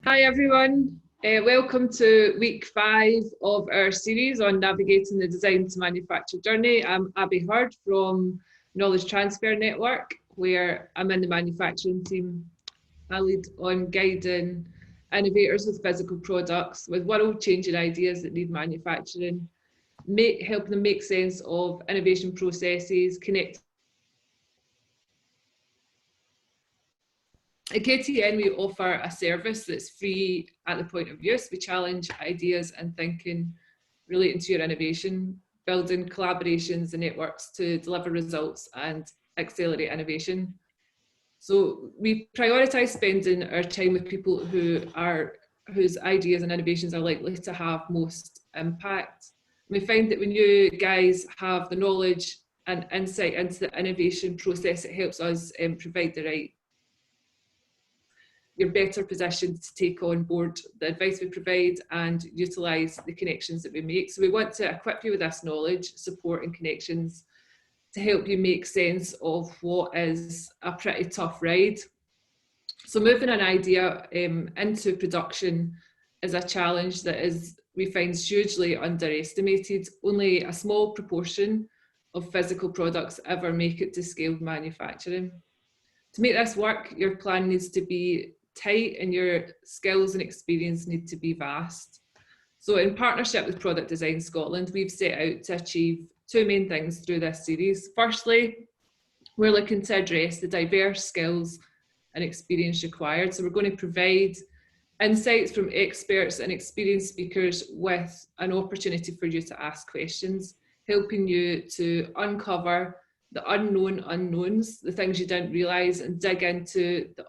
Hi everyone, welcome to week 5 of our series on navigating the design to manufacture journey. I'm Abby Hurd from Knowledge Transfer Network, where I'm in the manufacturing team. I lead on guiding innovators with physical products with world-changing ideas that need manufacturing, helping them make sense of innovation processes, connect. At KTN, we offer a service that's free at the point of use. We challenge ideas and thinking relating to your innovation, building collaborations and networks to deliver results and accelerate innovation. So we prioritise spending our time with people whose ideas and innovations are likely to have most impact. We find that when you guys have the knowledge and insight into the innovation process, it helps us provide the right. You're better positioned to take on board the advice we provide and utilise the connections that we make. So we want to equip you with this knowledge, support and connections to help you make sense of what is a pretty tough ride. So moving an idea into production is a challenge that we find hugely underestimated. Only a small proportion of physical products ever make it to scaled manufacturing. To make this work, your plan needs to be tight and your skills and experience need to be vast. So in partnership with Product Design Scotland, we've set out to achieve two main things through this series. Firstly, we're looking to address the diverse skills and experience required. So we're going to provide insights from experts and experienced speakers with an opportunity for you to ask questions, helping you to uncover the unknown unknowns, the things you didn't realise, and dig into the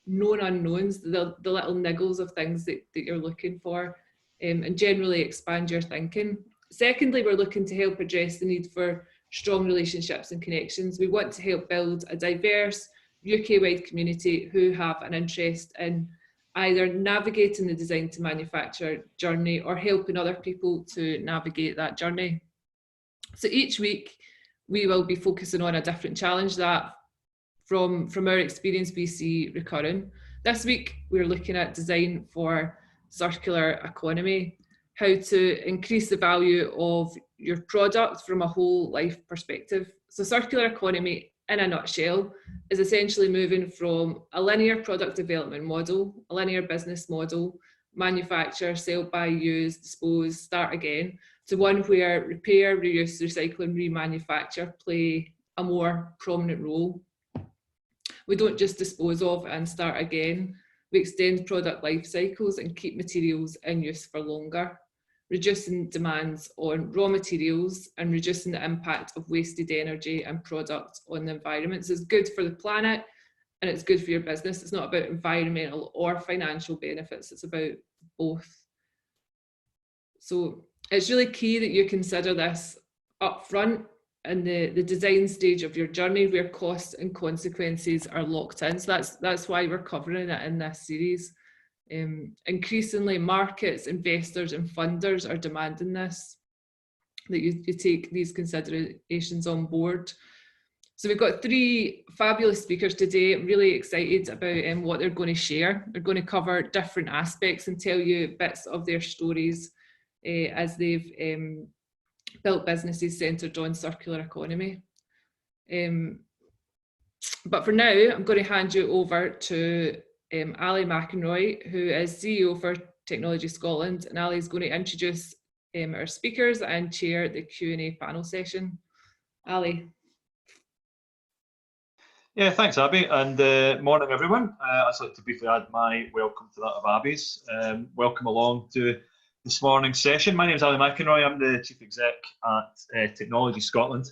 known unknowns, the little niggles of things that you're looking for, and generally expand your thinking. Secondly, we're looking to help address the need for strong relationships and connections. We want to help build a diverse UK-wide community who have an interest in either navigating the design to manufacture journey or helping other people to navigate that journey. So each week we will be focusing on a different challenge that from our experience we see recurring. This week we're looking at design for circular economy, how to increase the value of your product from a whole life perspective. So circular economy in a nutshell is essentially moving from a linear product development model, a linear business model, manufacture, sell, buy, use, dispose, start again, to one where repair, reuse, recycle and remanufacture play a more prominent role. We don't just dispose of and start again. We extend product life cycles and keep materials in use for longer, reducing demands on raw materials and reducing the impact of wasted energy and product on the environment. So it's good for the planet and it's good for your business. It's not about environmental or financial benefits, it's about both. So it's really key that you consider this up front in the design stage of your journey where costs and consequences are locked in. So that's why we're covering it in this series. Increasingly markets, investors and funders are demanding this, that you take these considerations on board. So we've got three fabulous speakers today. I'm really excited about what they're going to share. They're going to cover different aspects and tell you bits of their stories as they've built businesses centred on circular economy. But for now, I'm going to hand you over to Ali McInroy, who is CEO for Technology Scotland, and Ali is going to introduce our speakers and chair the Q&A panel session. Ali. Yeah, thanks Abby, and morning everyone. I'd like to briefly add my welcome to that of Abby's. Welcome along to this morning's session. My name is Ali McInroy. I'm the Chief Exec at Technology Scotland,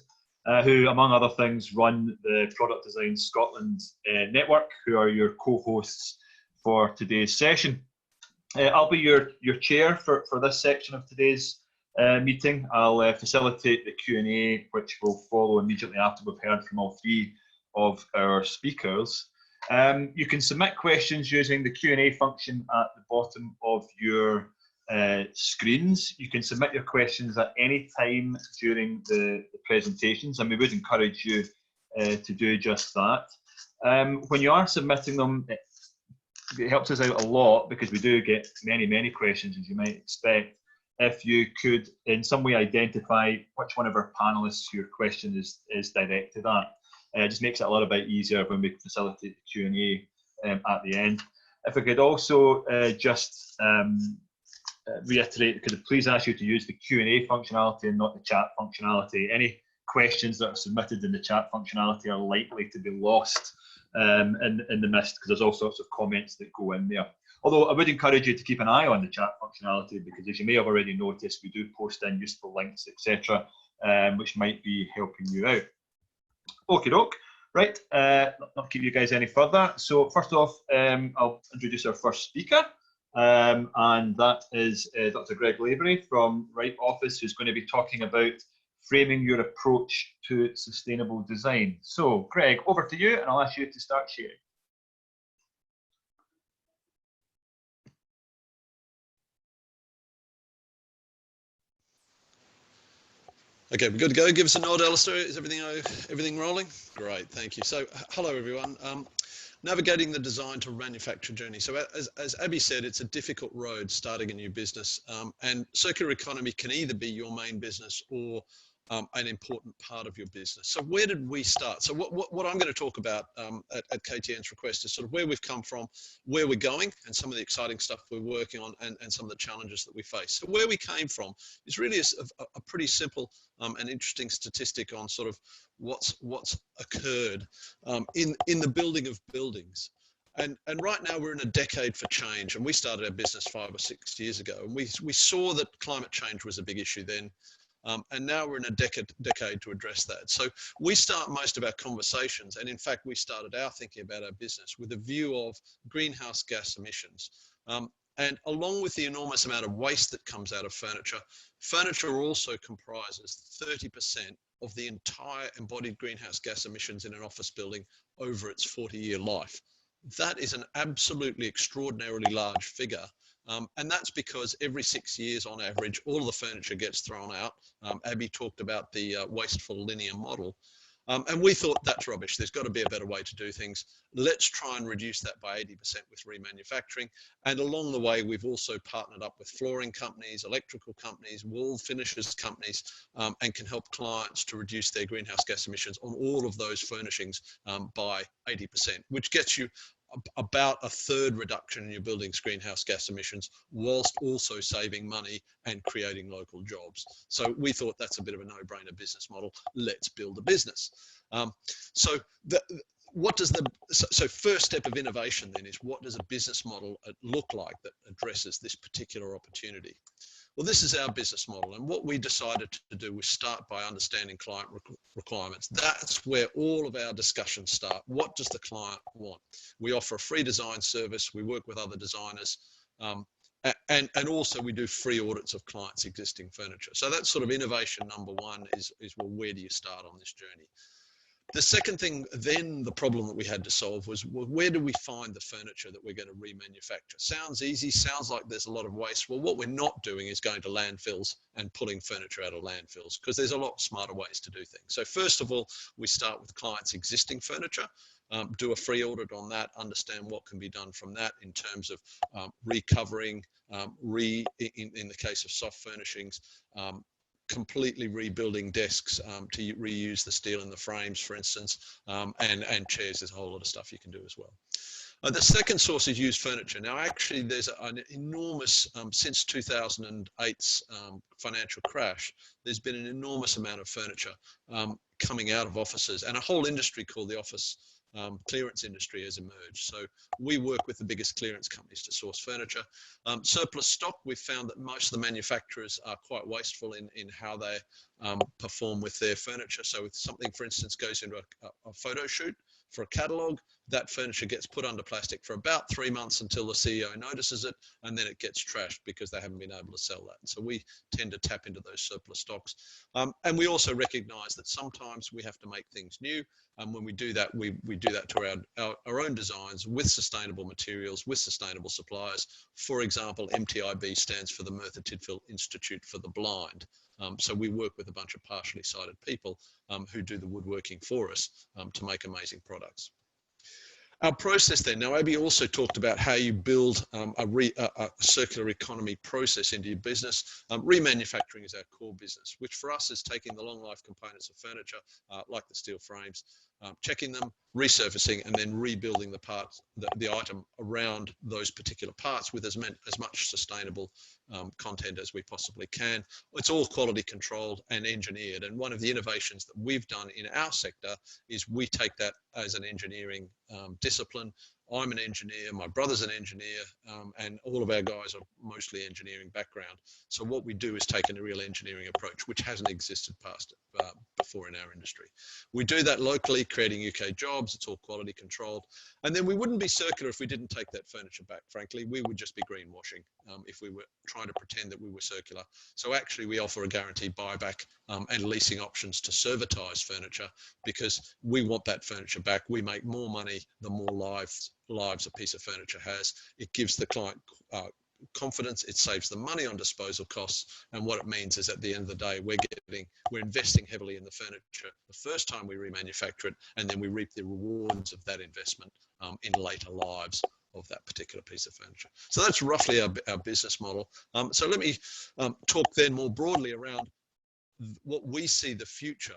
who among other things run the Product Design Scotland network, who are your co-hosts for today's session. I'll be your chair for this section of today's meeting. I'll facilitate the Q&A, which will follow immediately after we've heard from all three of our speakers. You can submit questions using the Q&A function at the bottom of your screens. You can submit your questions at any time during the presentations, and we would encourage you to do just that. When you are submitting them, it helps us out a lot, because we do get many questions, as you might expect. If you could in some way identify which one of our panelists your question is directed at, it just makes it a little bit easier when we facilitate the Q&A at the end. If I could also just reiterate, could I please ask you to use the Q&A functionality and not the chat functionality. Any questions that are submitted in the chat functionality are likely to be lost in the mist, because there's all sorts of comments that go in there. Although I would encourage you to keep an eye on the chat functionality, because as you may have already noticed, we do post in useful links, etc., which might be helping you out. Okie doke. Right, not keep you guys any further. So first off, I'll introduce our first speaker, and that is Dr. Greg Lavery from Wright Office, who's going to be talking about framing your approach to sustainable design. So Greg, over to you, and I'll ask you to start sharing. Okay, we're good to go. Give us a nod, Alistair. Is everything rolling? Great, thank you. So, hello everyone. Navigating the design to manufacture journey. So, as Abby said, it's a difficult road starting a new business, and circular economy can either be your main business or an important part of your business. So where did we start? So what I'm going to talk about at KTN's request is sort of where we've come from, where we're going, and some of the exciting stuff we're working on, and some of the challenges that we face. So where we came from is really a pretty simple and interesting statistic on sort of what's occurred in the building of buildings. And right now we're in a decade for change, and we started our business 5 or 6 years ago, and we saw that climate change was a big issue then. And now we're in a decade to address that. So we start most of our conversations, and in fact, we started our thinking about our business with a view of greenhouse gas emissions. And along with the enormous amount of waste that comes out of furniture also comprises 30% of the entire embodied greenhouse gas emissions in an office building over its 40-year life. That is an absolutely extraordinarily large figure. And that's because every 6 years on average, all of the furniture gets thrown out. Abby talked about the wasteful linear model. And we thought that's rubbish. There's got to be a better way to do things. Let's try and reduce that by 80% with remanufacturing. And along the way, we've also partnered up with flooring companies, electrical companies, wall finishes companies, and can help clients to reduce their greenhouse gas emissions on all of those furnishings by 80%, which gets you about a third reduction in your building's greenhouse gas emissions, whilst also saving money and creating local jobs. So we thought that's a bit of a no-brainer business model. Let's build a business. So first step of innovation then is, what does a business model look like that addresses this particular opportunity? Well, this is our business model, and what we decided to do was start by understanding client requirements. That's where all of our discussions start. What does the client want? We offer a free design service. We work with other designers, and also we do free audits of clients' existing furniture. So that's sort of innovation number one is well, where do you start on this journey? The second thing, then the problem that we had to solve was, well, where do we find the furniture that we're going to remanufacture? Sounds easy, sounds like there's a lot of waste. Well, what we're not doing is going to landfills and pulling furniture out of landfills, because there's a lot smarter ways to do things. So first of all, we start with clients' existing furniture, do a free audit on that, understand what can be done from that in terms of recovering, in the case of soft furnishings, completely rebuilding desks to reuse the steel in the frames, for instance, and chairs. There's a whole lot of stuff you can do as well. The second source is used furniture. Now, actually, there's an enormous, since 2008's financial crash, there's been an enormous amount of furniture coming out of offices, and a whole industry called the office clearance industry has emerged. So we work with the biggest clearance companies to source furniture. Surplus stock, we've found that most of the manufacturers are quite wasteful in how they perform with their furniture. So if something, for instance, goes into a photo shoot for a catalogue, that furniture gets put under plastic for about 3 months until the CEO notices it, and then it gets trashed because they haven't been able to sell that. So we tend to tap into those surplus stocks. And we also recognise that sometimes we have to make things new. And when we do that, we do that to our own designs with sustainable materials, with sustainable suppliers. For example, MTIB stands for the Merthyr Tydfil Institute for the Blind. So we work with a bunch of partially sighted people who do the woodworking for us to make amazing products. Our process then, now Abby also talked about how you build a circular economy process into your business. Remanufacturing is our core business, which for us is taking the long life components of furniture, like the steel frames, checking them, resurfacing, and then rebuilding the parts, the item around those particular parts with as much sustainable content as we possibly can. It's all quality controlled and engineered. And one of the innovations that we've done in our sector is we take that as an engineering discipline. I'm an engineer, my brother's an engineer, and all of our guys are mostly engineering background. So what we do is take a real engineering approach, which hasn't existed before in our industry. We do that locally, creating UK jobs. It's all quality controlled. And then we wouldn't be circular if we didn't take that furniture back, frankly. We would just be greenwashing if we were trying to pretend that we were circular. So actually we offer a guaranteed buyback and leasing options to servitise furniture, because we want that furniture back. We make more money the more lives a piece of furniture has. It gives the client confidence, it saves them money on disposal costs, and what it means is at the end of the day we're investing heavily in the furniture the first time we remanufacture it, and then we reap the rewards of that investment in later lives of that particular piece of furniture. So that's roughly our business model. So let me talk then more broadly around what we see the future.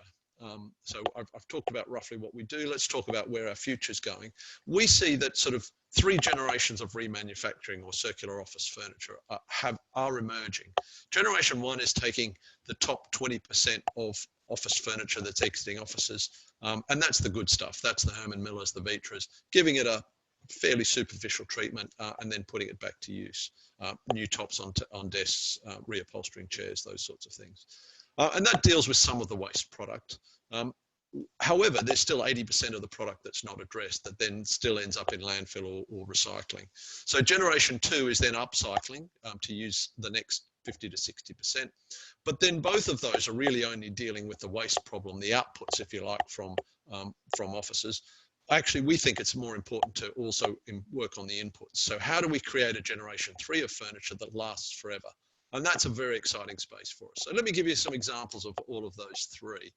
So I've talked about roughly what we do. Let's talk about where our future's going. We see that sort of 3 generations of remanufacturing or circular office furniture are emerging. Generation 1 is taking the top 20% of office furniture that's exiting offices, and that's the good stuff. That's the Herman Millers, the Vitras, giving it a fairly superficial treatment and then putting it back to use. New tops on desks, reupholstering chairs, those sorts of things. And that deals with some of the waste product. However, there's still 80% of the product that's not addressed that then still ends up in landfill or recycling. So generation 2 is then upcycling to use the next 50 to 60%. But then both of those are really only dealing with the waste problem, the outputs, if you like, from offices. Actually, we think it's more important to also work on the inputs. So how do we create a generation 3 of furniture that lasts forever? And that's a very exciting space for us. So let me give you some examples of all of those 3.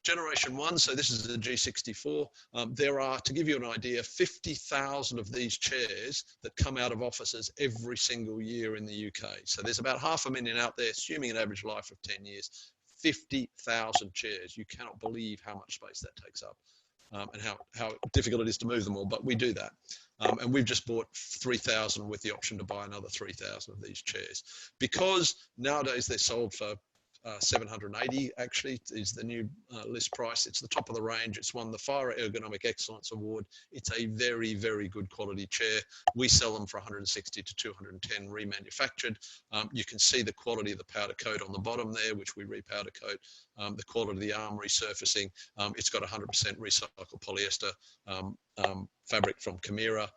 Generation 1, so this is the G64. There are, to give you an idea, 50,000 of these chairs that come out of offices every single year in the UK. So there's about 500,000 out there, assuming an average life of 10 years. 50,000 chairs. You cannot believe how much space that takes up. And how difficult it is to move them all, but we do that. And we've just bought 3,000 with the option to buy another 3,000 of these chairs. Because nowadays they're sold for 780 actually is the new list price. It's the top of the range. It's won the Fire Ergonomic Excellence Award. It's a very, very good quality chair. We sell them for 160 to 210 remanufactured. You can see the quality of the powder coat on the bottom there, which we repowder coat. The quality of the arm resurfacing. It's got 100% recycled polyester fabric from Chimera.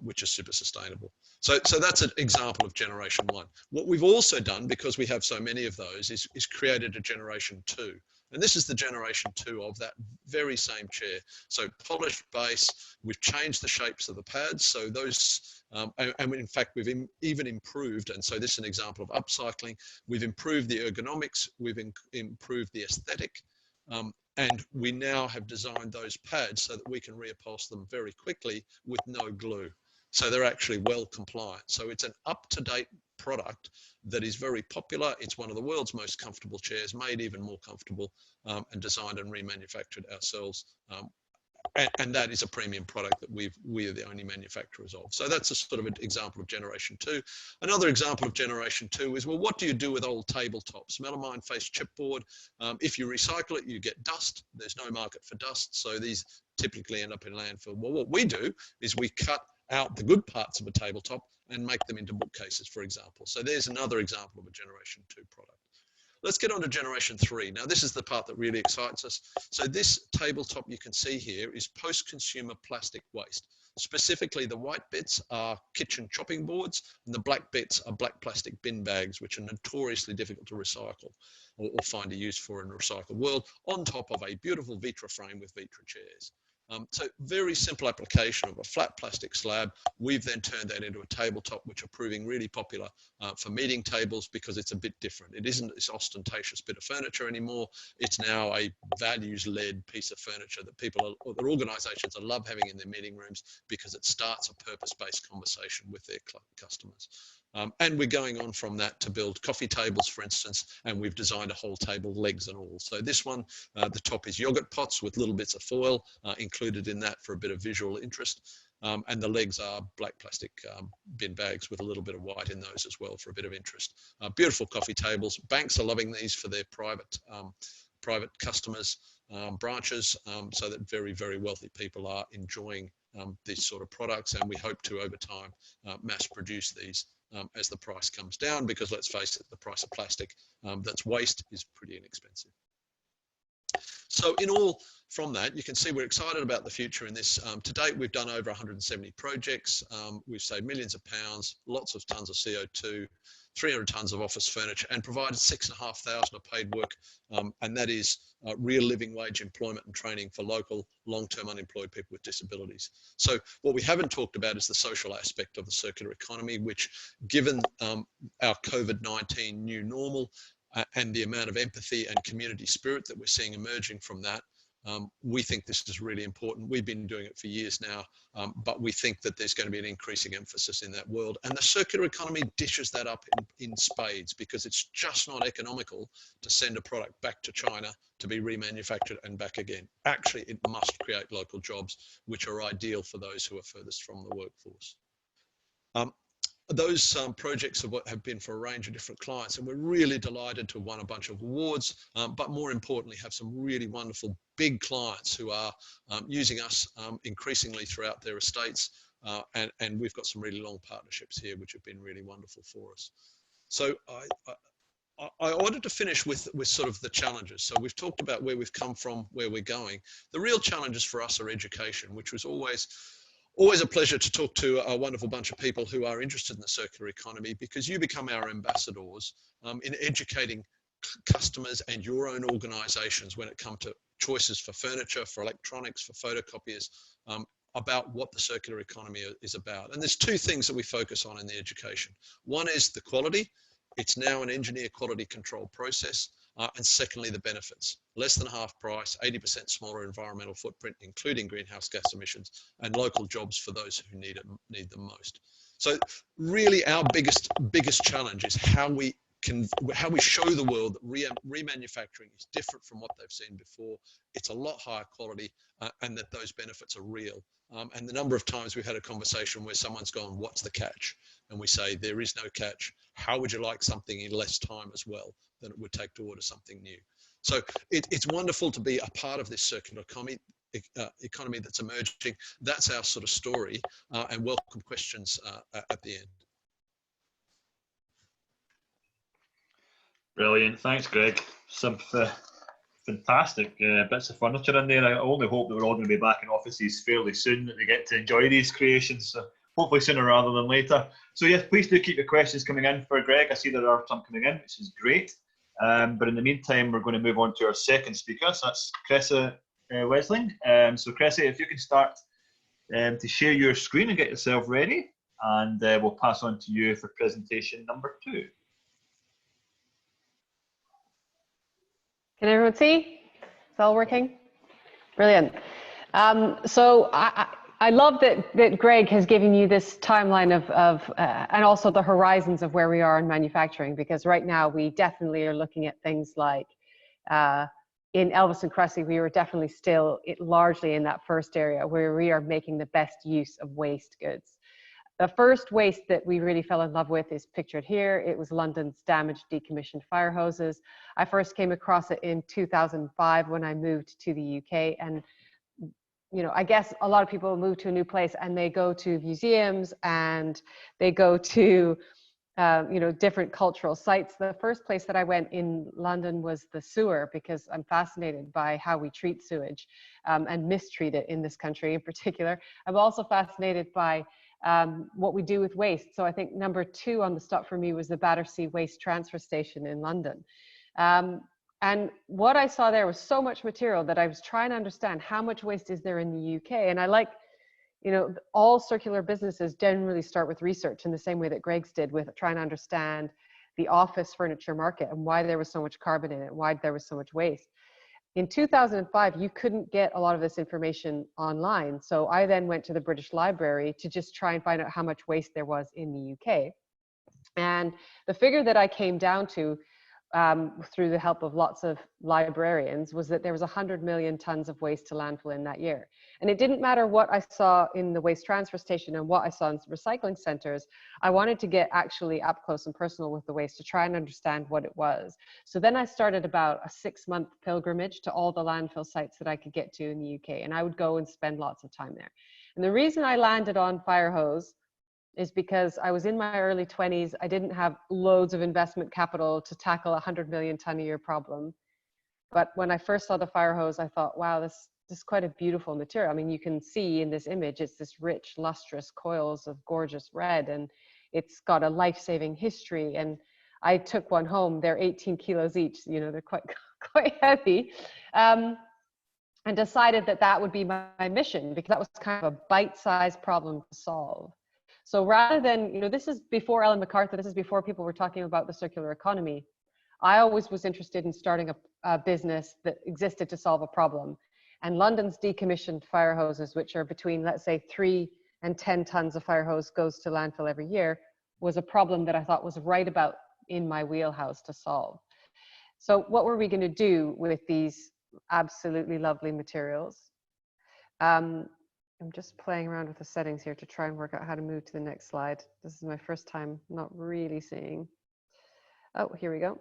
Which is super sustainable. So that's an example of generation 1. What we've also done, because we have so many of those, is created a generation 2. And this is the generation 2 of that very same chair. So polished base, we've changed the shapes of the pads. So those, and in fact, we've even improved, and so this is an example of upcycling. We've improved the ergonomics, we've improved the aesthetic, and we now have designed those pads so that we can reupholster them very quickly with no glue. So they're actually well compliant. So it's an up-to-date product that is very popular. It's one of the world's most comfortable chairs, made even more comfortable, and designed and remanufactured ourselves. And that is a premium product that we are the only manufacturers of. So that's a sort of an example of generation 2. Another example of generation 2 is, well, what do you do with old tabletops? Melamine face chipboard. If you recycle it, you get dust. There's no market for dust. So these typically end up in landfill. Well, what we do is we cut out the good parts of a tabletop and make them into bookcases, for example. So there's another example of a generation 2 product. Let's get on to generation 3. Now, this is the part that really excites us. So this tabletop you can see here is post-consumer plastic waste. Specifically, the white bits are kitchen chopping boards, and the black bits are black plastic bin bags, which are notoriously difficult to recycle or find a use for in a recycled world, on top of a beautiful Vitra frame with Vitra chairs. So very simple application of a flat plastic slab. We've then turned that into a tabletop, which are proving really popular for meeting tables because it's a bit different. It isn't this ostentatious bit of furniture anymore. It's now a values-led piece of furniture that people, or that organisations love having in their meeting rooms because it starts a purpose-based conversation with their customers. And we're going on from that to build coffee tables, for instance, and we've designed a whole table, legs and all. So this one, the top is yogurt pots with little bits of foil included in that for a bit of visual interest. And the legs are black plastic bin bags with a little bit of white in those as well for a bit of interest. Beautiful coffee tables. Banks are loving these for their private customers, branches, so that very, very wealthy people are enjoying these sort of products. And we hope to, over time, mass produce these as the price comes down, because let's face it, the price of plastic that's waste is pretty inexpensive. So in all, from that, you can see we're excited about the future in this. To date, we've done over 170 projects. We've saved millions of pounds, lots of tons of CO2, 300 tons of office furniture, and provided 6,500 of paid work. And that is real living wage employment and training for local long-term unemployed people with disabilities. So what we haven't talked about is the social aspect of the circular economy, which, given our COVID-19 new normal, and the amount of empathy and community spirit that we're seeing emerging from that, we think this is really important. We've been doing it for years now, but we think that there's going to be an increasing emphasis in that world. And the circular economy dishes that up in spades, because it's just not economical to send a product back to China to be remanufactured and back again. Actually, it must create local jobs, which are ideal for those who are furthest from the workforce. Those projects have been for a range of different clients, and we're really delighted to have won a bunch of awards, but more importantly, have some really wonderful big clients who are using us increasingly throughout their estates, and we've got some really long partnerships here, which have been really wonderful for us. So I wanted to finish with sort of the challenges. So we've talked about where we've come from, where we're going. The real challenges for us are education, which was always a pleasure to talk to a wonderful bunch of people who are interested in the circular economy, because you become our ambassadors in educating customers and your own organisations when it comes to choices for furniture, for electronics, for photocopiers, about what the circular economy is about. And there's two things that we focus on in the education. One is the quality. It's now an engineer quality control process. And secondly, the benefits. Less than half price, 80% smaller environmental footprint, including greenhouse gas emissions, and local jobs for those who need them most. So really our biggest challenge is how we show the world that remanufacturing is different from what they've seen before. It's a lot higher quality, and that those benefits are real. And the number of times we've had a conversation where someone's gone, what's the catch? And we say, there is no catch. How would you like something in less time as well than it would take to order something new? So it's wonderful to be a part of this circular economy that's emerging. That's our sort of story, and welcome questions at the end. Brilliant, thanks Greg. Some fantastic bits of furniture in there. I only hope that we're all going to be back in offices fairly soon, that we get to enjoy these creations, so hopefully sooner rather than later. So yes, please do keep your questions coming in for Greg. I see there are some coming in, which is great. But in the meantime, we're going to move on to our second speaker. So that's Cressa Wesling. So Cressa, if you can start to share your screen and get yourself ready, and we'll pass on to you for presentation number 2. Can everyone see? It's all working? Brilliant. So I love that Greg has given you this timeline of and also the horizons of where we are in manufacturing, because right now we definitely are looking at things like in Elvis and Cressy, we were definitely still largely in that first area where we are making the best use of waste goods. The first waste that we really fell in love with is pictured here. It was London's damaged, decommissioned fire hoses. I first came across it in 2005 when I moved to the UK, and you know, I guess a lot of people move to a new place and they go to museums and they go to, you know, different cultural sites. The first place that I went in London was the sewer, because I'm fascinated by how we treat sewage and mistreat it in this country in particular. I'm also fascinated by what we do with waste. So I think number 2 on the stop for me was the Battersea Waste Transfer Station in London. And what I saw there was so much material that I was trying to understand how much waste is there in the UK. And I like, you know, all circular businesses generally start with research in the same way that Greg's did, with trying to understand the office furniture market and why there was so much carbon in it, why there was so much waste. In 2005, you couldn't get a lot of this information online. So I then went to the British Library to just try and find out how much waste there was in the UK. And the figure that I came down to through the help of lots of librarians was that there was 100 million tons of waste to landfill in that year. And it didn't matter what I saw in the waste transfer station and what I saw in recycling centers. I wanted to get actually up close and personal with the waste to try and understand what it was. So then I started about a 6-month pilgrimage to all the landfill sites that I could get to in the UK. And I would go and spend lots of time there. And the reason I landed on Firehose is because I was in my early 20s. I didn't have loads of investment capital to tackle a 100 million ton a year problem. But when I first saw the Firehose, I thought, wow, this is quite a beautiful material. I mean, you can see in this image, it's this rich, lustrous coils of gorgeous red, and it's got a life-saving history. And I took one home. They're 18 kilos each. You know, they're quite heavy. And decided that that would be my mission, because that was kind of a bite-sized problem to solve. So rather than, you know, this is before Ellen MacArthur, this is before people were talking about the circular economy. I always was interested in starting a business that existed to solve a problem. And London's decommissioned fire hoses, which are between, let's say, 3 and 10 tons of fire hose goes to landfill every year, was a problem that I thought was right about in my wheelhouse to solve. So what were we going to do with these absolutely lovely materials? I'm just playing around with the settings here to try and work out how to move to the next slide. This is my first time not really seeing. Oh, here we go.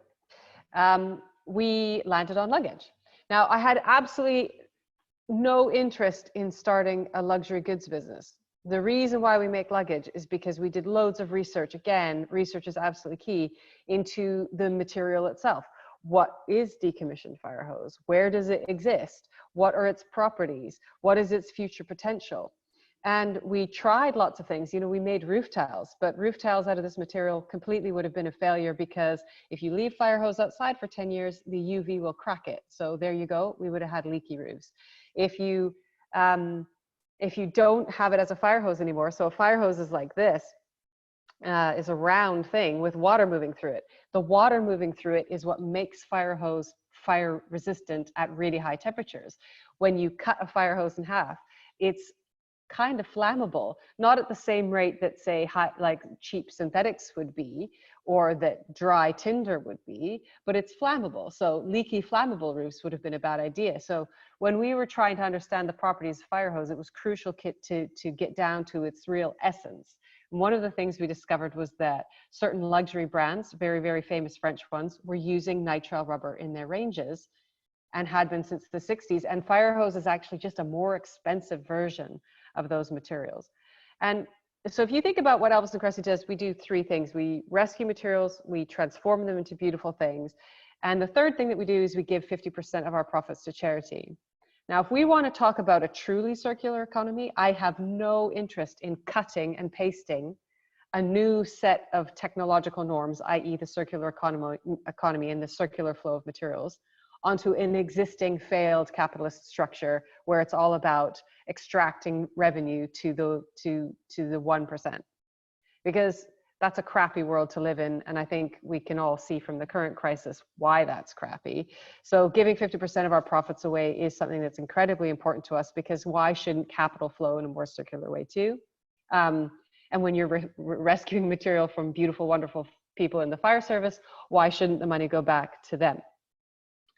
We landed on luggage. Now, I had absolutely no interest in starting a luxury goods business. The reason why we make luggage is because we did loads of research. Again, research is absolutely key into the material itself. What is decommissioned fire hose? Where does it exist? What are its properties? What is its future potential? And we tried lots of things. You know, we made roof tiles, but roof tiles out of this material completely would have been a failure, because if you leave fire hose outside for 10 years, the UV will crack it. So there you go. We would have had leaky roofs. If you don't have it as a fire hose anymore, so a fire hose is like this, is a round thing with water moving through it. The water moving through it is what makes fire hose fire resistant at really high temperatures. When you cut a fire hose in half, it's kind of flammable, not at the same rate that, say, like cheap synthetics would be, or that dry tinder would be, but it's flammable. So leaky flammable roofs would have been a bad idea. So when we were trying to understand the properties of fire hose, it was crucial to get down to its real essence. And one of the things we discovered was that certain luxury brands, very, very famous French ones, were using nitrile rubber in their ranges, and had been since the 60s. And fire hose is actually just a more expensive version of those materials. And so if you think about what Elvis and Kressy does, we do 3 things. We rescue materials, we transform them into beautiful things. And the third thing that we do is we give 50% of our profits to charity. Now, if we want to talk about a truly circular economy, I have no interest in cutting and pasting a new set of technological norms, i.e. the circular economy and the circular flow of materials, onto an existing failed capitalist structure where it's all about extracting revenue to the 1%. Because that's a crappy world to live in, and I think we can all see from the current crisis why that's crappy. So giving 50% of our profits away is something that's incredibly important to us, because why shouldn't capital flow in a more circular way too? And when you're rescuing material from beautiful, wonderful people in the fire service, why shouldn't the money go back to them?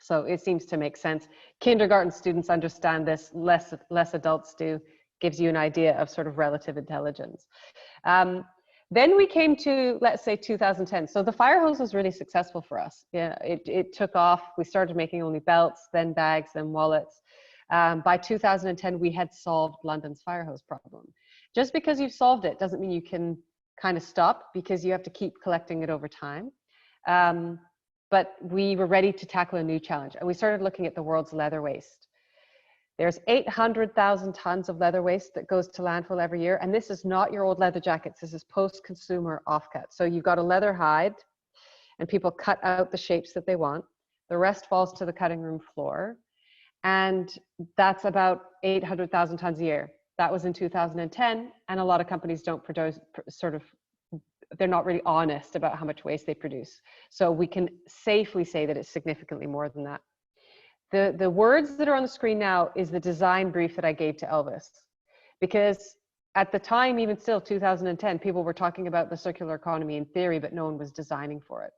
So it seems to make sense. Kindergarten students understand this, less adults do. Gives you an idea of sort of relative intelligence. Then we came to, let's say, 2010. So the fire hose was really successful for us. Yeah, it took off. We started making only belts, then bags, then wallets. By 2010, we had solved London's fire hose problem. Just because you've solved it doesn't mean you can kind of stop, because you have to keep collecting it over time. But we were ready to tackle a new challenge, and we started looking at the world's leather waste. There's 800,000 tons of leather waste that goes to landfill every year, and this is not your old leather jackets. This is post-consumer offcut. So you've got a leather hide, and people cut out the shapes that they want. The rest falls to the cutting room floor. And that's about 800,000 tons a year. That was in 2010. And a lot of companies don't produce, they're not really honest about how much waste they produce. So we can safely say that it's significantly more than that. The words that are on the screen now is the design brief that I gave to Elvis. Because at the time, even still, 2010, people were talking about the circular economy in theory, but no one was designing for it.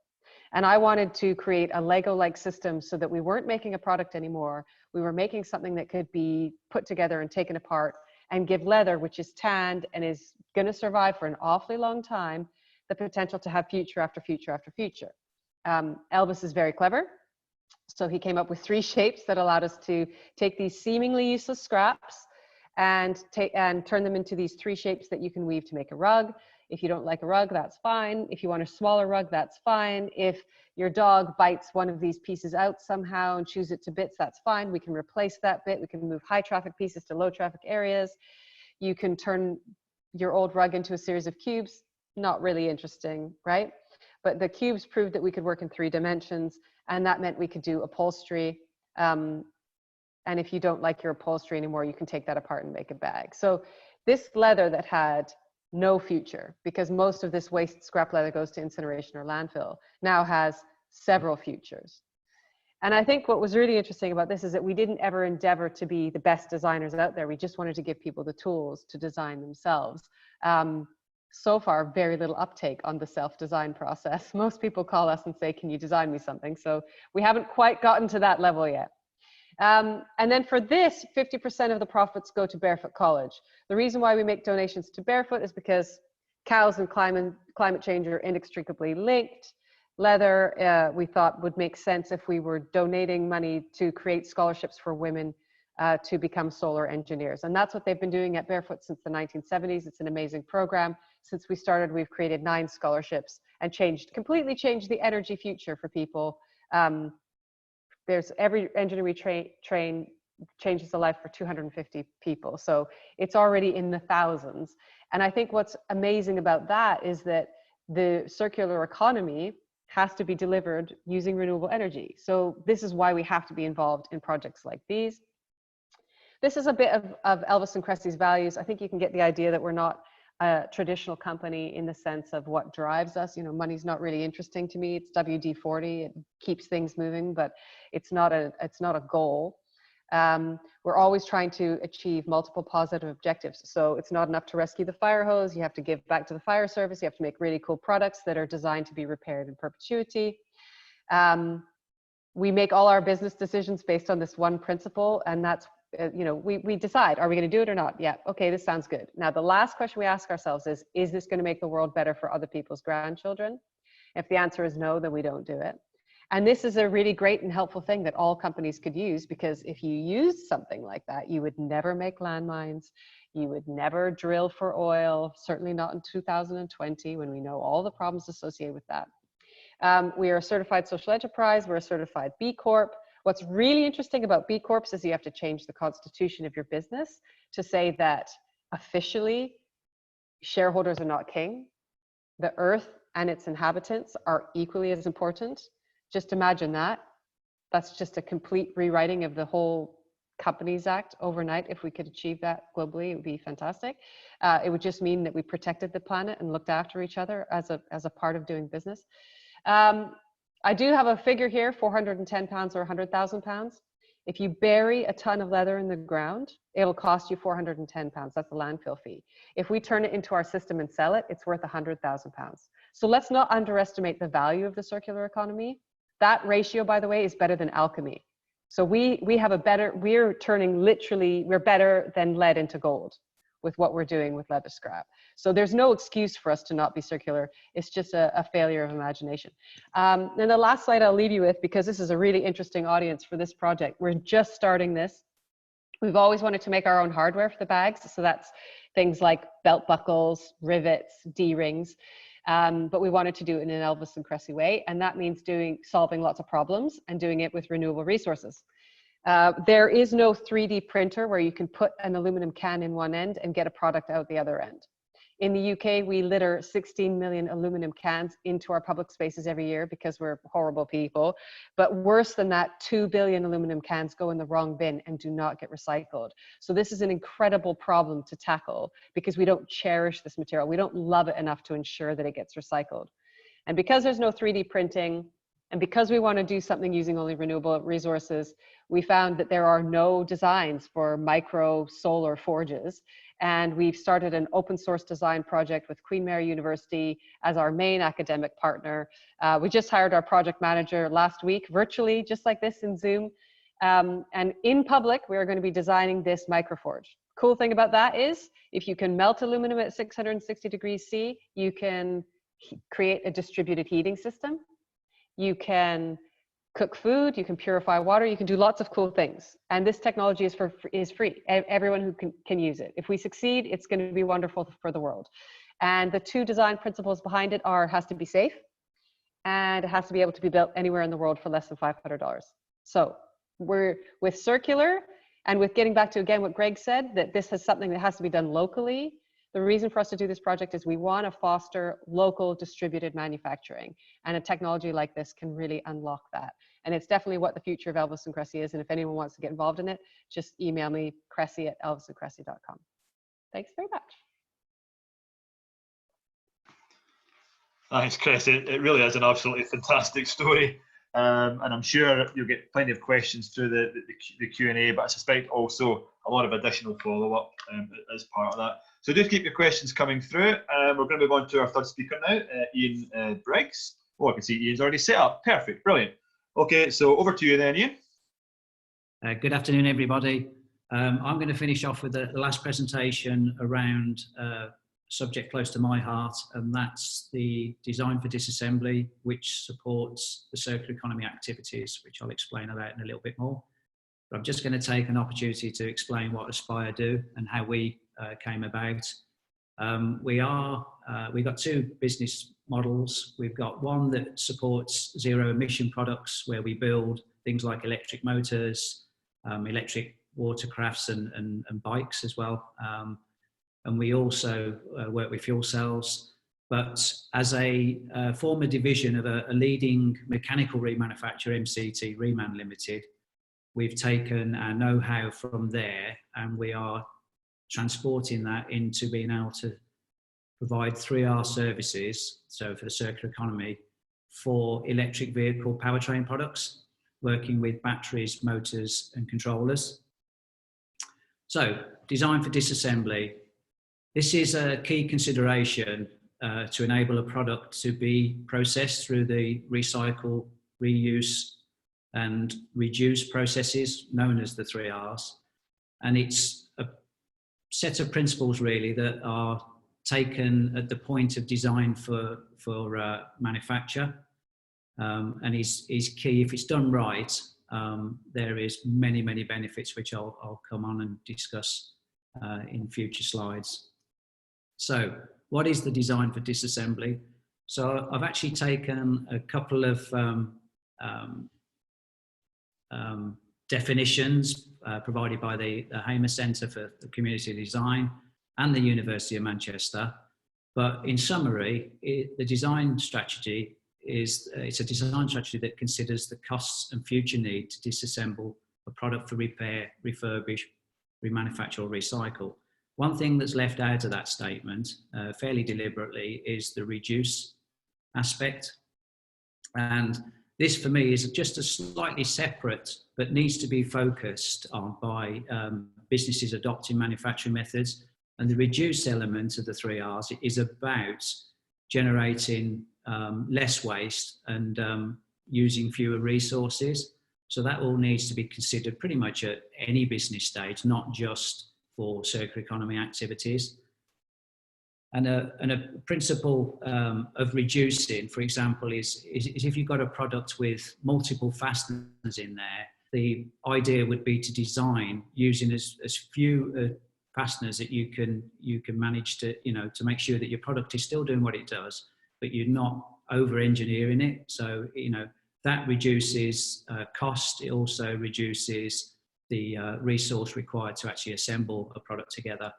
And I wanted to create a Lego-like system so that we weren't making a product anymore. We were making something that could be put together and taken apart and give leather, which is tanned and is going to survive for an awfully long time, the potential to have future after future after future. Elvis is very clever. So he came up with 3 shapes that allowed us to take these seemingly useless scraps and turn them into these 3 shapes that you can weave to make a rug. If you don't like a rug, that's fine. If you want a smaller rug, that's fine. If your dog bites one of these pieces out somehow and chews it to bits, that's fine. We can replace that bit. We can move high traffic pieces to low traffic areas. You can turn your old rug into a series of cubes. Not really interesting, right? But the cubes proved that we could work in 3 dimensions, and that meant we could do upholstery. And if you don't like your upholstery anymore, you can take that apart and make a bag. So this leather that had no future, because most of this waste scrap leather goes to incineration or landfill, now has several futures. And I think what was really interesting about this is that we didn't ever endeavor to be the best designers out there. We just wanted to give people the tools to design themselves. So far, very little uptake on the self-design process. Most people call us and say, can you design me something? So we haven't quite gotten to that level yet. And then for this, 50% of the profits go to Barefoot College. The reason why we make donations to Barefoot is because cows and climate change are inextricably linked. Leather, we thought would make sense if we were donating money to create scholarships for women to become solar engineers. And that's what they've been doing at Barefoot since the 1970s. It's an amazing program. Since we started, we've created 9 scholarships and completely changed the energy future for people. There's every engineer we train changes the life for 250 people. So it's already in the thousands. And I think what's amazing about that is that the circular economy has to be delivered using renewable energy. So this is why we have to be involved in projects like these. This is a bit of Elvis and Cressy's values. I think you can get the idea that we're not a traditional company in the sense of what drives us. You know, money's not really interesting to me. It's WD-40. It keeps things moving, but it's not a goal. We're always trying to achieve multiple positive objectives. So it's not enough to rescue the fire hose. You have to give back to the fire service. You have to make really cool products that are designed to be repaired in perpetuity. We make all our business decisions based on this one principle, and that's we decide, are we going to do it or not? Yeah, okay, this sounds good. Now, the last question we ask ourselves is this going to make the world better for other people's grandchildren? If the answer is no, then we don't do it. And this is a really great and helpful thing that all companies could use, because if you used something like that, you would never make landmines, you would never drill for oil, certainly not in 2020 when we know all the problems associated with that. We are a certified social enterprise, we're a certified B Corp. What's really interesting about B Corps is you have to change the constitution of your business to say that officially shareholders are not king. The earth and its inhabitants are equally as important. Just imagine that. That's just a complete rewriting of the whole Companies Act overnight. If we could achieve that globally, it would be fantastic. It would just mean that we protected the planet and looked after each other as a part of doing business. I do have a figure here, 410 pounds or 100,000 pounds. If you bury a ton of leather in the ground, it'll cost you 410 pounds. That's the landfill fee. If we turn it into our system and sell it, it's worth 100,000 pounds. So let's not underestimate the value of the circular economy. That ratio, by the way, is better than alchemy. So we're better than lead into gold with what we're doing with leather scrap. So there's no excuse for us to not be circular. It's just a failure of imagination. And the last slide I'll leave you with, because this is a really interesting audience for this project. We're just starting this. We've always wanted to make our own hardware for the bags. So that's things like belt buckles, rivets, D-rings. But we wanted to do it in an Elvis and Cressy way. And that means solving lots of problems and doing it with renewable resources. There is no 3D printer where you can put an aluminum can in one end and get a product out the other end. In the UK, we litter 16 million aluminum cans into our public spaces every year because we're horrible people. But worse than that, 2 billion aluminum cans go in the wrong bin and do not get recycled. So this is an incredible problem to tackle because we don't cherish this material. We don't love it enough to ensure that it gets recycled. And because there's no 3D printing, and because we want to do something using only renewable resources, we found that there are no designs for micro solar forges. And we've started an open source design project with Queen Mary University as our main academic partner. We just hired our project manager last week, virtually, just like this in Zoom. And in public, we are going to be designing this microforge. Cool thing about that is, if you can melt aluminum at 660 degrees C, you can create a distributed heating system. You can cook food, you can purify water, you can do lots of cool things. And this technology is free. Everyone who can use it. If we succeed, it's going to be wonderful for the world. And the two design principles behind it are, it has to be safe, and it has to be able to be built anywhere in the world for less than $500. So we're with circular, and with getting back to, again, what Greg said, that this is something that has to be done locally. The reason for us to do this project is we want to foster local distributed manufacturing, and a technology like this can really unlock that. And it's definitely what the future of Elvis and Cressy is. And if anyone wants to get involved in it, just email me, cressy@elvisandcressy.com. Thanks very much. Thanks, Chris. It really is an absolutely fantastic story. And I'm sure you'll get plenty of questions through the Q&A, but I suspect also a lot of additional follow-up as part of that. So do keep your questions coming through. We're going to move on to our third speaker now, Ian Briggs. Oh, I can see Ian's already set up. Perfect, brilliant. Okay, so over to you then, Ian. Good afternoon, everybody. I'm going to finish off with the last presentation around a subject close to my heart, and that's the design for disassembly, which supports the circular economy activities, which I'll explain about in a little bit more. But I'm just going to take an opportunity to explain what Aspire do and how we came about. We've got two business models. We've got one that supports zero emission products, where we build things like electric motors, electric watercrafts and bikes as well. And we also work with fuel cells. But as a former division of a leading mechanical remanufacturer, MCT Reman Limited, we've taken our know-how from there, and we are transporting that into being able to provide 3R services, so for the circular economy, for electric vehicle powertrain products, working with batteries, motors and controllers. So, design for disassembly. This is a key consideration to enable a product to be processed through the recycle, reuse and reduce processes known as the 3Rs. And it's a set of principles really that are taken at the point of design for manufacture, and is key. If it's done right, there is many benefits which I'll come on and discuss in future slides. So what is the design for disassembly? So I've actually taken a couple of definitions provided by the Hamer Centre for Community Design and the University of Manchester. But in summary, the design strategy is it's a design strategy that considers the costs and future need to disassemble a product for repair, refurbish, remanufacture or recycle. One thing that's left out of that statement fairly deliberately is the reduce aspect. And this for me is just a slightly separate, but needs to be focused on by businesses adopting manufacturing methods. And the reduce element of the 3Rs is about generating less waste and using fewer resources. So that all needs to be considered pretty much at any business stage, not just for circular economy activities. And a principle of reducing, for example, is if you've got a product with multiple fasteners in there, the idea would be to design using as few fasteners that you can manage to, to make sure that your product is still doing what it does, but you're not over-engineering it. So, that reduces cost. It also reduces the resource required to actually assemble a product together.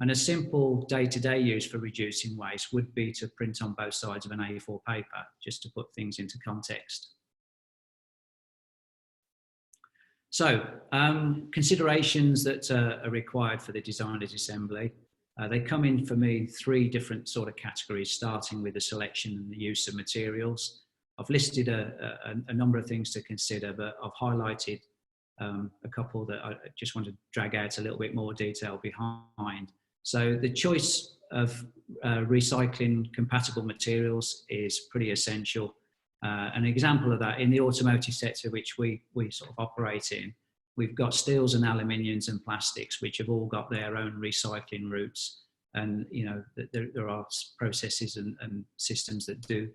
And a simple day-to-day use for reducing waste would be to print on both sides of an A4 paper, just to put things into context. So, considerations that are required for the designer's assembly. They come in for me 3 different sort of categories, starting with the selection and the use of materials. I've listed a number of things to consider, but I've highlighted a couple that I just want to drag out a little bit more detail behind. So the choice of recycling compatible materials is pretty essential. An example of that in the automotive sector, which we sort of operate in, we've got steels and aluminiums and plastics, which have all got their own recycling routes. And, you know, there are processes and systems that do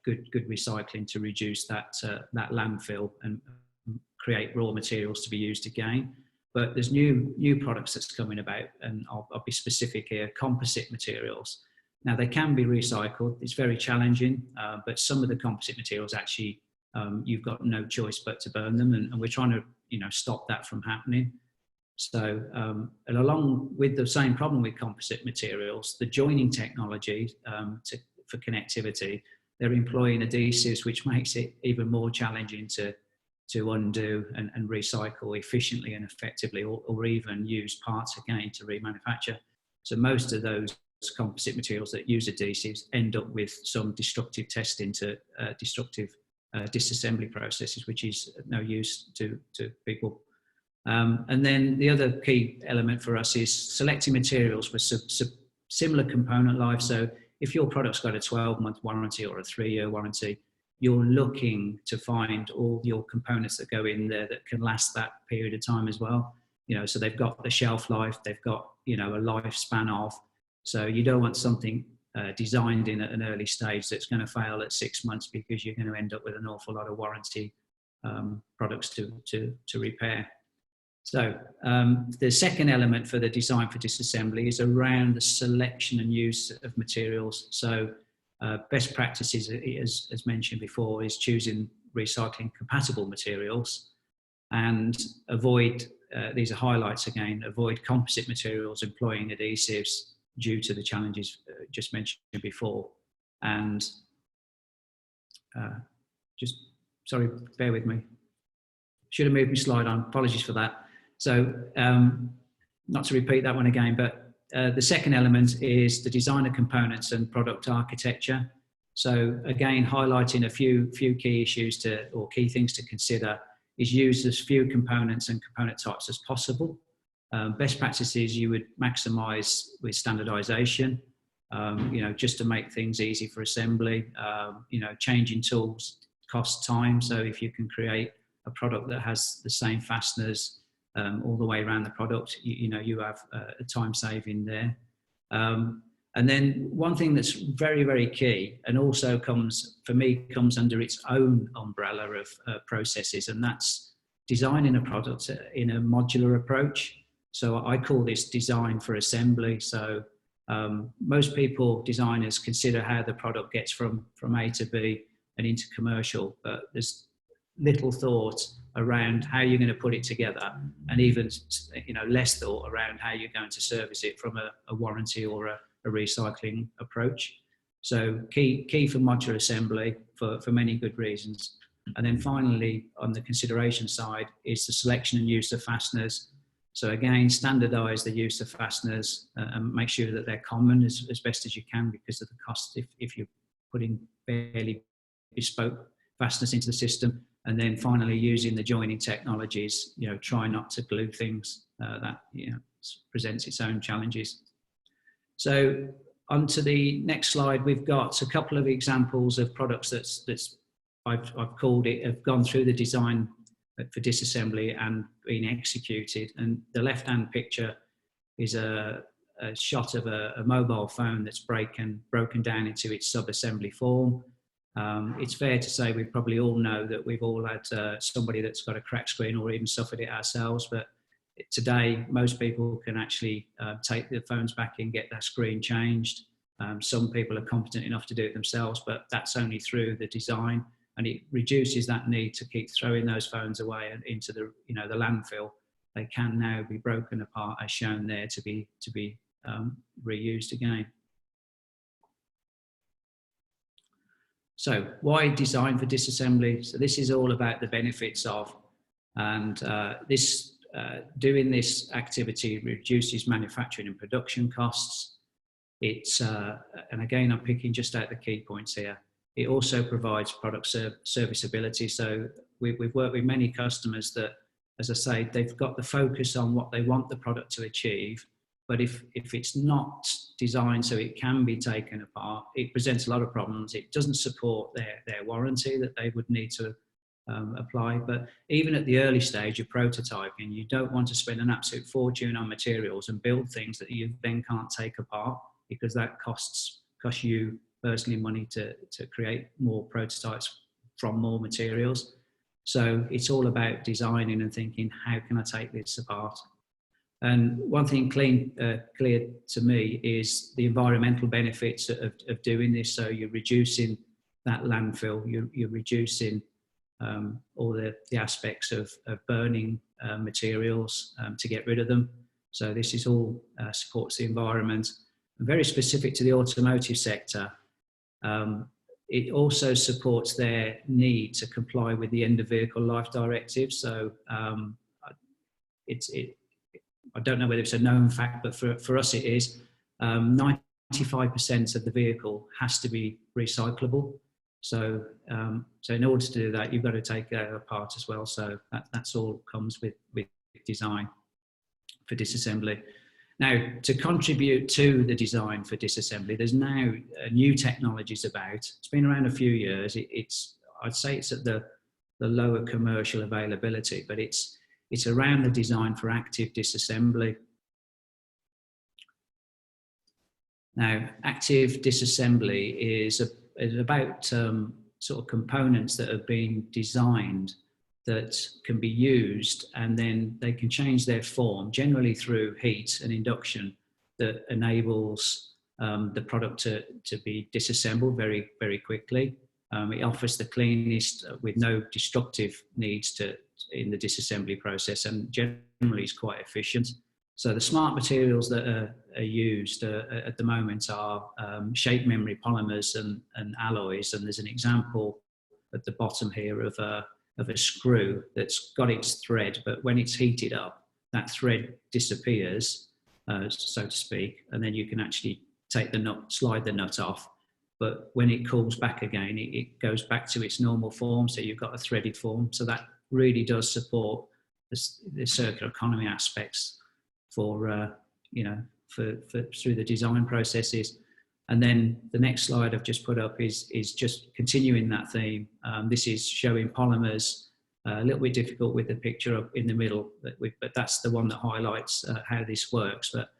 good recycling to reduce that landfill and create raw materials to be used again. But there's new products that's coming about, and I'll be specific here, composite materials. Now, they can be recycled. It's very challenging, but some of the composite materials actually, you've got no choice but to burn them, and we're trying to, you know, stop that from happening. So, and along with the same problem with composite materials, the joining technology for connectivity, they're employing adhesives, which makes it even more challenging to undo and recycle efficiently and effectively, or even use parts again to remanufacture. So most of those composite materials that use adhesives end up with some destructive testing to destructive disassembly processes, which is no use to people. And then the other key element for us is selecting materials for similar component life. So if your product's got a 12-month warranty or a 3-year warranty, you're looking to find all your components that go in there that can last that period of time as well. You know, so they've got the shelf life, they've got, you know, a lifespan of. So you don't want something designed in at an early stage that's going to fail at 6 months, because you're going to end up with an awful lot of warranty products to repair. So the second element for the design for disassembly is around the selection and use of materials. So best practices, as mentioned before, is choosing recycling compatible materials, and avoid, these are highlights again, avoid composite materials employing adhesives due to the challenges just mentioned before. And sorry, bear with me. Should have moved my slide on, apologies for that. So not to repeat that one again, but the second element is the designer components and product architecture. So again, highlighting a few key issues or key things to consider is use as few components and component types as possible. Best practices you would maximize with standardization, you know, just to make things easy for assembly. You know, changing tools costs time. So if you can create a product that has the same fasteners all the way around the product, you know, you have a time saving there. And then one thing that's very, very key, and also comes under its own umbrella of processes, and that's designing a product in a modular approach. So I call this design for assembly. So most people, designers, consider how the product gets from A to B and into commercial, but there's little thought around how you're going to put it together, and even, you know, less thought around how you're going to service it from a warranty or a recycling approach. So key for modular assembly for many good reasons. And then finally, on the consideration side, is the selection and use of fasteners. So again, standardize the use of fasteners and make sure that they're common as best as you can, because of the cost if you're putting fairly bespoke fasteners into the system. And then finally, using the joining technologies, you know, try not to glue things. That, you know, presents its own challenges. So on to the next slide, we've got a couple of examples of products that's I've called it, have gone through the design for disassembly and been executed. And the left-hand picture is a shot of a mobile phone that's broken down into its sub-assembly form. It's fair to say we probably all know that we've all had somebody that's got a cracked screen, or even suffered it ourselves. But today, most people can actually take their phones back and get their screen changed. Some people are competent enough to do it themselves, but that's only through the design, and it reduces that need to keep throwing those phones away into the, you know, the landfill. They can now be broken apart, as shown there, to be reused again. So why design for disassembly? So this is all about the benefits of, and doing this activity reduces manufacturing and production costs. It's, and again, I'm picking just out the key points here. It also provides product serviceability. So we've worked with many customers that, as I say, they've got the focus on what they want the product to achieve, but if it's not designed so it can be taken apart, it presents a lot of problems. It doesn't support their warranty that they would need to apply. But even at the early stage of prototyping, you don't want to spend an absolute fortune on materials and build things that you then can't take apart, because that costs you personally money to create more prototypes from more materials. So it's all about designing and thinking, how can I take this apart? And one thing clear to me is the environmental benefits of doing this. So you're reducing that landfill, you're reducing all the aspects of burning materials to get rid of them. So this is all supports the environment. And very specific to the automotive sector, it also supports their need to comply with the End of Vehicle Life Directive. So I don't know whether it's a known fact, but for us it is. 95% of the vehicle has to be recyclable. So in order to do that, you've got to take it apart as well. So that's all comes with design for disassembly. Now, to contribute to the design for disassembly, there's now new technologies about. It's been around a few years. I'd say it's at the lower commercial availability, but it's around the design for active disassembly. Now, active disassembly is about sort of components that have been designed that can be used, and then they can change their form, generally through heat and induction, that enables the product to be disassembled very, very quickly. It offers the cleanest with no destructive needs in the disassembly process, and generally is quite efficient. So the smart materials that are used at the moment are shape memory polymers and alloys. And there's an example at the bottom here of a screw that's got its thread, but when it's heated up, that thread disappears, so to speak, and then you can actually take the nut, slide the nut off. But when it cools back again, it goes back to its normal form, so you've got a threaded form. So that really does support the circular economy aspects for through the design processes. And then the next slide I've just put up is just continuing that theme. This is showing polymers, a little bit difficult with the picture up in the middle, but that's the one that highlights how this works. But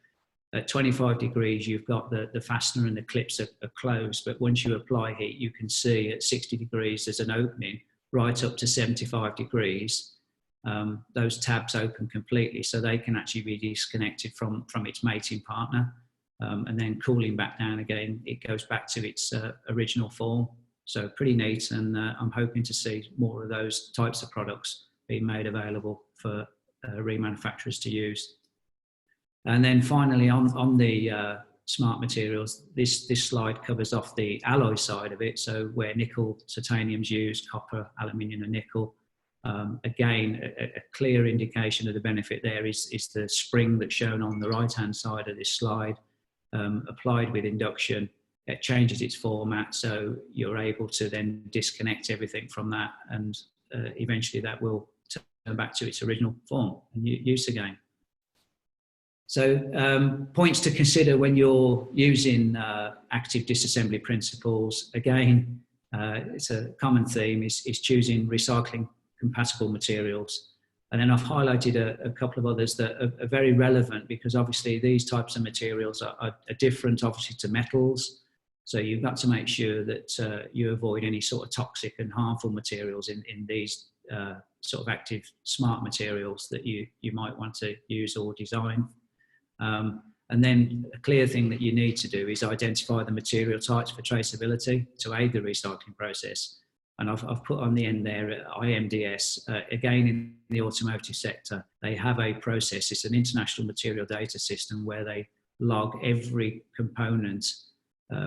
at 25 degrees, you've got the fastener and the clips are closed, but once you apply heat, you can see at 60 degrees there's an opening. Right up to 75 degrees, those tabs open completely, so they can actually be disconnected from its mating partner. And then cooling back down again, it goes back to its original form. So pretty neat, and I'm hoping to see more of those types of products being made available for remanufacturers to use. And then finally, on the smart materials, this slide covers off the alloy side of it, so where nickel, titanium's used, copper, aluminium and nickel. Again, a clear indication of the benefit there is the spring that's shown on the right-hand side of this slide. Applied with induction, it changes its format, so you're able to then disconnect everything from that, and eventually that will turn back to its original form and use again. So points to consider when you're using active disassembly principles. Again, it's a common theme, is choosing recycling compatible materials. And then I've highlighted a couple of others that are very relevant, because obviously these types of materials are different, obviously, to metals. So you've got to make sure that you avoid any sort of toxic and harmful materials in these sort of active smart materials that you might want to use or design. And then a clear thing that you need to do is identify the material types for traceability to aid the recycling process. And I've put on the end there IMDS. Again, in the automotive sector, they have a process. It's an international material data system where they log every component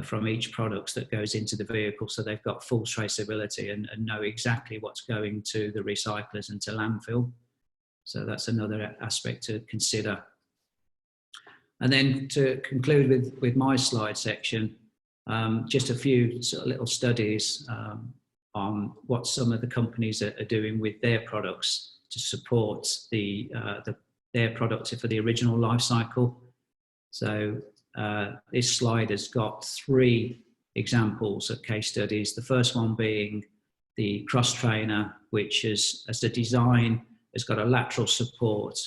from each product that goes into the vehicle, so they've got full traceability and know exactly what's going to the recyclers and to landfill. So that's another aspect to consider. And then to conclude with my slide section, just a few sort of little studies on what some of the companies are doing with their products to support their products for the original life cycle. So this slide has got 3 examples of case studies. The first one being the Cross Trainer, which is, as a design, has got a lateral support,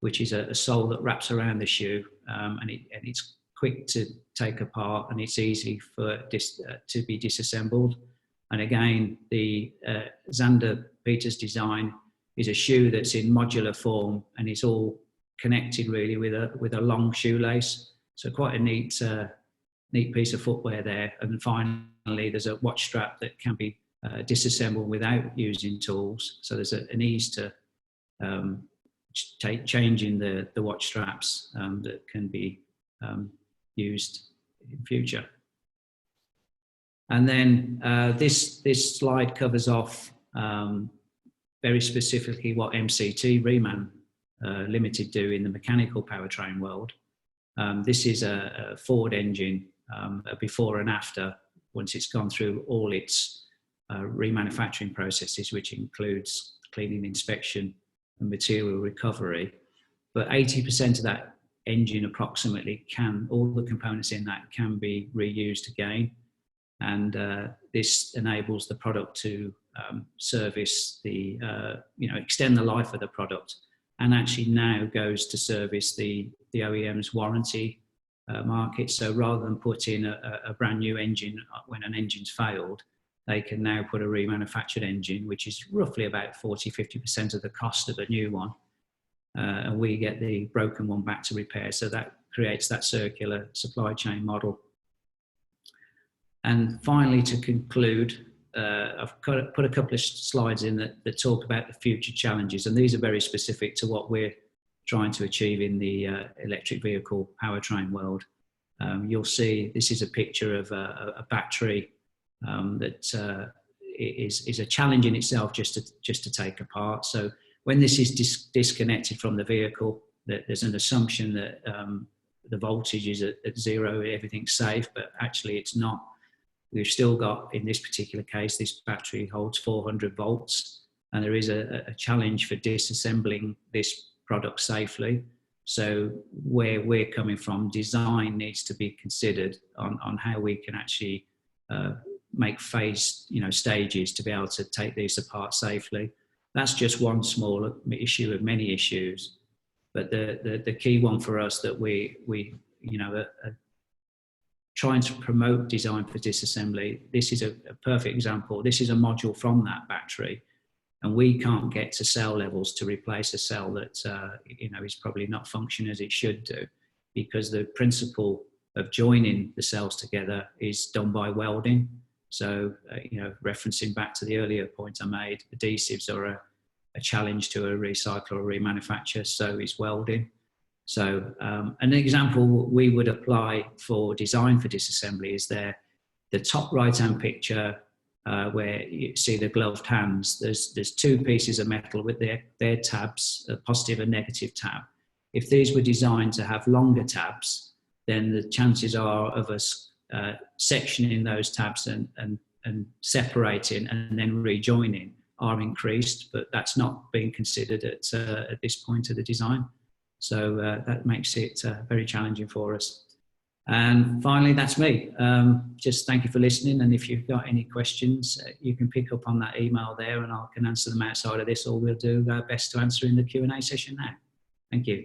which is a sole that wraps around the shoe, and it's quick to take apart, and it's easy for to be disassembled. And again, the Xander Peters design is a shoe that's in modular form, and it's all connected really with a long shoelace. So quite a neat piece of footwear there. And finally, there's a watch strap that can be disassembled without using tools. So there's an ease to changing the watch straps that can be used in future. And then this slide covers off very specifically what MCT Reman Limited do in the mechanical powertrain world. This is a Ford engine, a before and after, once it's gone through all its remanufacturing processes, which includes cleaning, inspection, and material recovery. But 80% of that engine approximately all the components in that can be reused again. And this enables the product to service extend the life of the product, and actually now goes to service the OEM's warranty market. So rather than put in a brand new engine when an engine's failed, they can now put a remanufactured engine, which is roughly about 40–50% of the cost of a new one. And we get the broken one back to repair. So that creates that circular supply chain model. And finally, to conclude, I've put a couple of slides in that talk about the future challenges. And these are very specific to what we're trying to achieve in the electric vehicle powertrain world. You'll see this is a picture of a battery that is a challenge in itself just to take apart. So when this is disconnected from the vehicle, there's an assumption that the voltage is at 0, everything's safe, but actually it's not. We've still got, in this particular case, this battery holds 400 volts, and there is a challenge for disassembling this product safely. So where we're coming from, design needs to be considered on how we can actually make phased stages to be able to take these apart safely. That's just one small issue of many issues, but the key one for us that we are trying to promote design for disassembly. This is a perfect example. This is a module from that battery, and we can't get to cell levels to replace a cell that is probably not functioning as it should do, because the principle of joining the cells together is done by welding. So referencing back to the earlier point I made, adhesives are a challenge to a recycler or remanufacturer, so is welding. So an example we would apply for design for disassembly is the top right-hand picture where you see the gloved hands. There's 2 pieces of metal with their tabs, a positive and negative tab. If these were designed to have longer tabs, then the chances are of us sectioning those tabs and separating and then rejoining are increased, but that's not being considered at this point of the design. So that makes it very challenging for us. And finally, that's me. Just thank you for listening. And if you've got any questions, you can pick up on that email there, and I can answer them outside of this, or we'll do our best to answer in the Q&A session now. Thank you.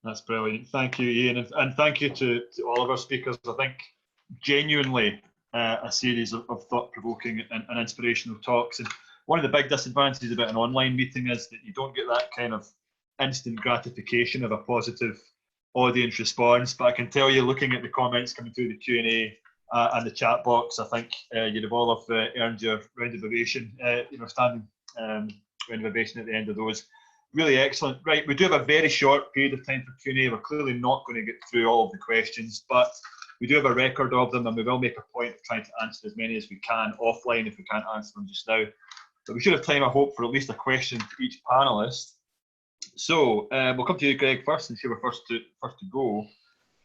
That's brilliant. Thank you, Ian. And thank you to all of our speakers. I think genuinely a series of thought-provoking and inspirational talks. And one of the big disadvantages about an online meeting is that you don't get that kind of instant gratification of a positive audience response. But I can tell you, looking at the comments coming through the Q&A and the chat box, I think you'd have all have earned your round of ovation, standing round of ovation at the end of those. Really excellent. Right, we do have a very short period of time for Q&A. We're clearly not going to get through all of the questions, but we do have a record of them, and we will make a point of trying to answer as many as we can offline if we can't answer them just now. But we should have time, I hope, for at least a question for each panellist. So we'll come to you, Greg, first, and see we're first to go.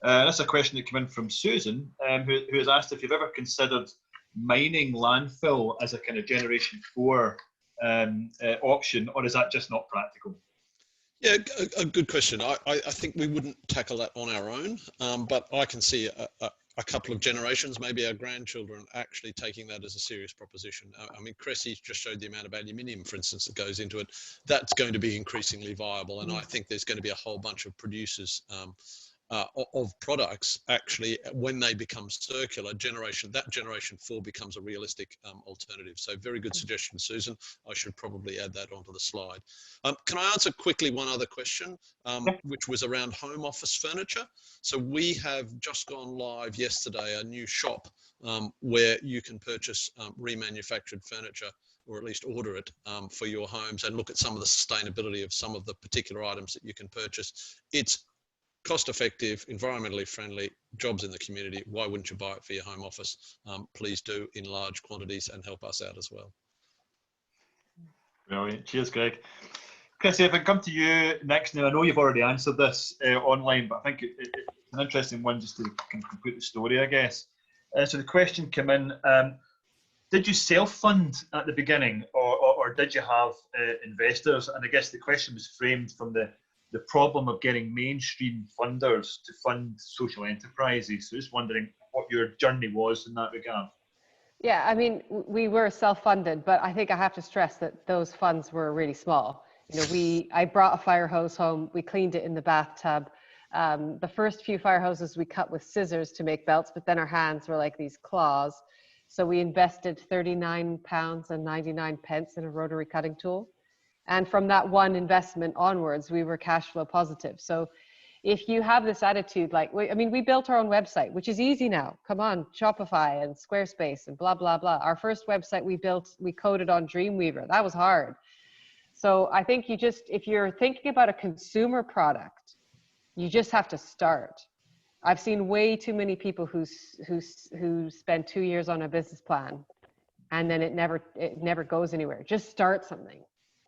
That's a question that came in from Susan, who has asked if you've ever considered mining landfill as a kind of generation 4 option, or is that just not practical? Yeah, a good question. I think we wouldn't tackle that on our own, but I can see a couple of generations, maybe our grandchildren, actually taking that as a serious proposition. I mean, Cressy just showed the amount of aluminium, for instance, that goes into it. That's going to be increasingly viable, and I think there's going to be a whole bunch of producers of products actually, when they become circular, that generation 4 becomes a realistic alternative. So very good suggestion, Susan. I should probably add that onto the slide. Can I answer quickly one other question, which was around home office furniture? So we have just gone live yesterday, a new shop where you can purchase remanufactured furniture, or at least order it for your homes, and look at some of the sustainability of some of the particular items that you can purchase. It's cost effective, environmentally friendly, jobs in the community. Why wouldn't you buy it for your home office? Please do in large quantities and help us out as well. Brilliant. Cheers, Greg. Cressy, if I come to you next now, I know you've already answered this online, but I think it's an interesting one just to complete the story, I guess. So the question came in, did you self-fund at the beginning, or did you have investors? And I guess the question was framed from the problem of getting mainstream funders to fund social enterprises. So just wondering what your journey was in that regard. Yeah, I mean, we were self-funded, but I think I have to stress that those funds were really small. You know, I brought a fire hose home, we cleaned it in the bathtub. The first few fire hoses we cut with scissors to make belts, but then our hands were like these claws. So we invested £39.99 in a rotary cutting tool. And from that one investment onwards, we were cash flow positive. So if you have this attitude, like, I mean, we built our own website, which is easy now. Come on, Shopify and Squarespace and blah, blah, blah. Our first website we built, we coded on Dreamweaver. That was hard. So I think if you're thinking about a consumer product, you just have to start. I've seen way too many people who spend 2 years on a business plan and then it never goes anywhere. Just start something.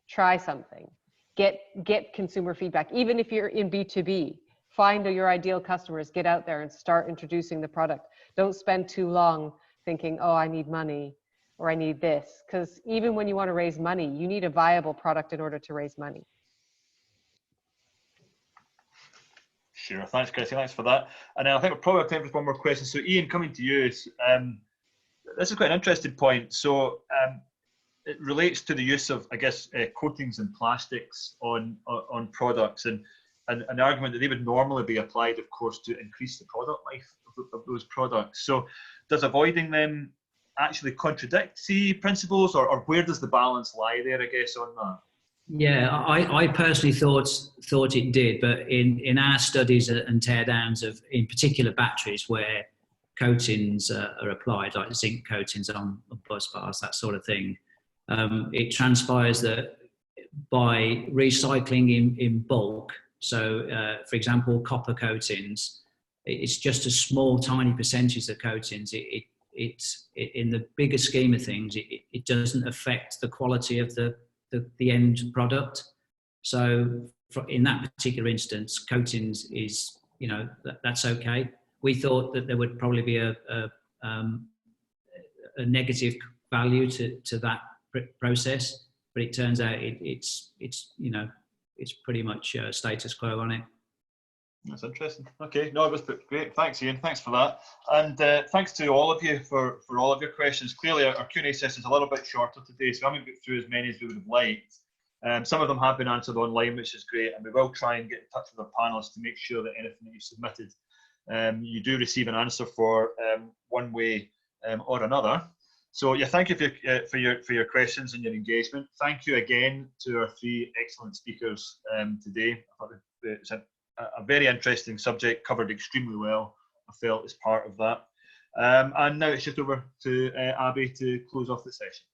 Try something, get consumer feedback. Even if you're in B2B, find your ideal customers, get out there and start introducing the product. Don't spend too long thinking, oh, I need money or I need this. Because even when you want to raise money, you need a viable product in order to raise money. Sure, thanks, Cressy, thanks for that. And I think we'll probably have time for one more question. So Ian, coming to you, this is quite an interesting point. So it relates to the use of, I guess, coatings and plastics on products, and an argument that they would normally be applied, of course, to increase the product life of those products. So does avoiding them actually contradict CE principles, or where does the balance lie there, I guess, on that? Yeah, I personally thought it did, but in our studies and teardowns of, in particular, batteries where coatings are applied, like zinc coatings on bus bars, that sort of thing, it transpires that by recycling in bulk, so for example copper coatings, it's just a small tiny percentage of coatings. It's in the bigger scheme of things, it doesn't affect the quality of the end product. So in that particular instance, coatings is, you know, that's okay. We thought that there would probably be a negative value to that process, but it turns out it's you know, it's pretty much status quo on it. That's interesting. Okay, no, it was great. Thanks, Ian. Thanks for that, and thanks to all of you for all of your questions. Clearly, our Q&A session is a little bit shorter today, so we haven't got through as many as we would have liked. Some of them have been answered online, which is great, and we will try and get in touch with our panelists to make sure that anything that you submitted, you do receive an answer for one way or another. So yeah, thank you for your questions and your engagement. Thank you again to our 3 excellent speakers today. I thought it's a very interesting subject, covered extremely well, I felt, as part of that. And now it's just over to Abby to close off the session.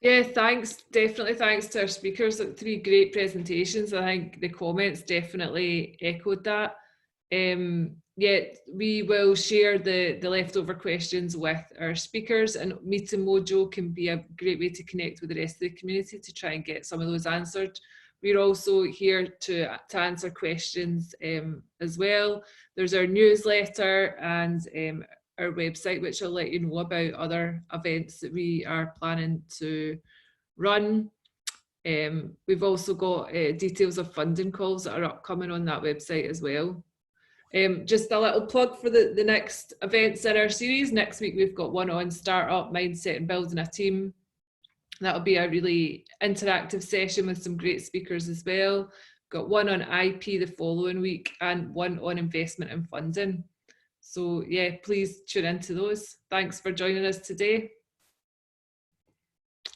Yeah, thanks. Definitely thanks to our speakers. Like 3 great presentations. I think the comments definitely echoed that. Yeah, we will share the leftover questions with our speakers, and Meeting Mojo can be a great way to connect with the rest of the community to try and get some of those answered. We're also here to answer questions as well. There's our newsletter and our website, which will let you know about other events that we are planning to run. We've also got details of funding calls that are upcoming on that website as well. Just a little plug for the next events in our series. Next week we've got one on startup mindset and building a team. That'll be a really interactive session with some great speakers as well. Got one on IP the following week and one on investment and funding. So yeah, please tune into those. Thanks for joining us today.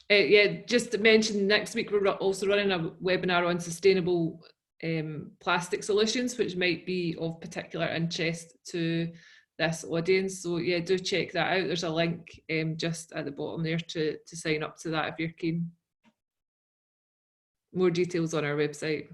Yeah, just to mention, next week we're also running a webinar on sustainable plastic solutions, which might be of particular interest to this audience. So yeah, do check that out. There's a link just at the bottom there to sign up to that if you're keen. More details on our website.